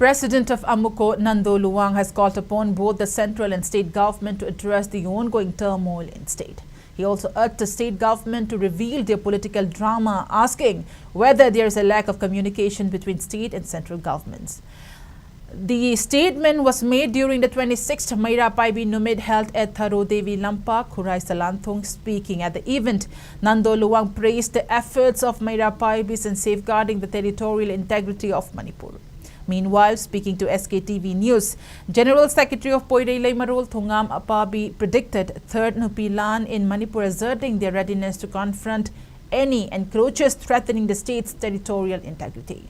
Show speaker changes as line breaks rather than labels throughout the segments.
President of Amuco, Nando Luang, has called upon both the central and state government to address the ongoing turmoil in state. He also urged the state government to reveal their political drama, asking whether there is a lack of communication between state and central governments. The statement was made during the 26th Maira Paibi Numid held at Tharo Devi Lampa, Kurai Salanthong. Speaking at the event, Nando Luang praised the efforts of Maira Paibis in safeguarding the territorial integrity of Manipur. Meanwhile, speaking to SKTV News, General Secretary of Poirelay Marol Thongam Apabi predicted third Nupilan in Manipur, asserting their readiness to confront any encroachers threatening the state's territorial integrity.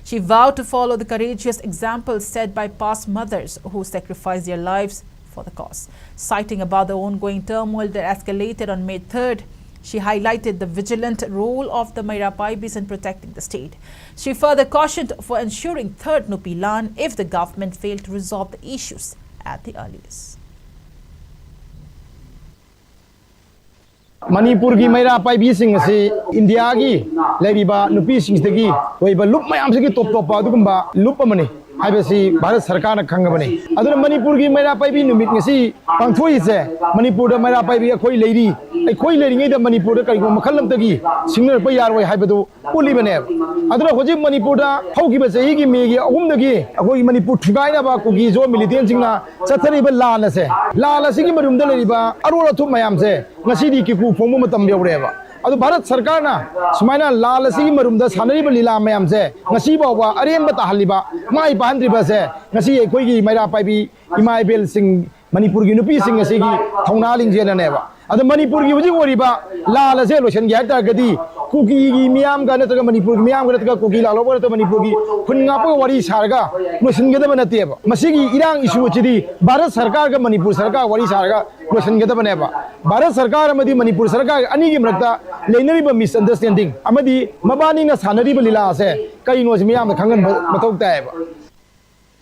She vowed to follow the courageous examples set by past mothers who sacrificed their lives for the cause. Citing about the ongoing turmoil that escalated on May 3rd, she highlighted the vigilant role of the Maira Paibis in protecting the state. She further cautioned for ensuring third Nupilan if the government failed to resolve the issues at the earliest.
Manipur ki Maira Paibi sing si India ki lebiba nupi sing stegi oiba lup mayam se ki top pa dugumba lup amani haibasi Bharat Sarkar na khangabani aduna Manipur ki Maira Paibi numit ngasi pangthoi se Manipur da Maira Paibi khoi leiri ai khoi leiri ngai da Manipur da kai go makhalam tagi singner pa yar wai haibadu puli bane aduna hoji Manipur da haugi ba sei gi me gi agum dagi agoi Manipur thugai na ba ku gi jo militant singna chathari ba la se gi marum da leiriba arora thu mayam se ngasi di ki ku FOMO मतम बेवरेबा अदु भारत सरकार ना सुमाइना लाल असि मरुमदा सानरिबा लीला मयाम से ngasi बावा अरेम बता हलिबा माइ बांद्रिबा से ngasi एकोइगी मैरा पाइबी इमाइबेल सिंह मणिपुर की नुपी सिंह असि की थौना लिंजेननेबा अदु मणिपुर की हुजी ओरिबा लाल से लोशन गया तागदी कुकी की मियाम का नतगा मणिपुर की मियाम का नतगा कुकी लालो बरत मणिपुर की खुनगाप वरी सारगा लोशनगेदब नतेबा मसिगी इरांग इशू चिदी भारत सरकार का मणिपुर सरकार वरी सारगा लोशनगेदब नेबा भारत सरकार अमदी मणिपुर सरकार अनि की मरक्ता लेनरिबा मिसअंडरस्टैंडिंग अमदी मबानी ना सानरिबा लीला से कई नोज मियाम खंगन मथौक तायबा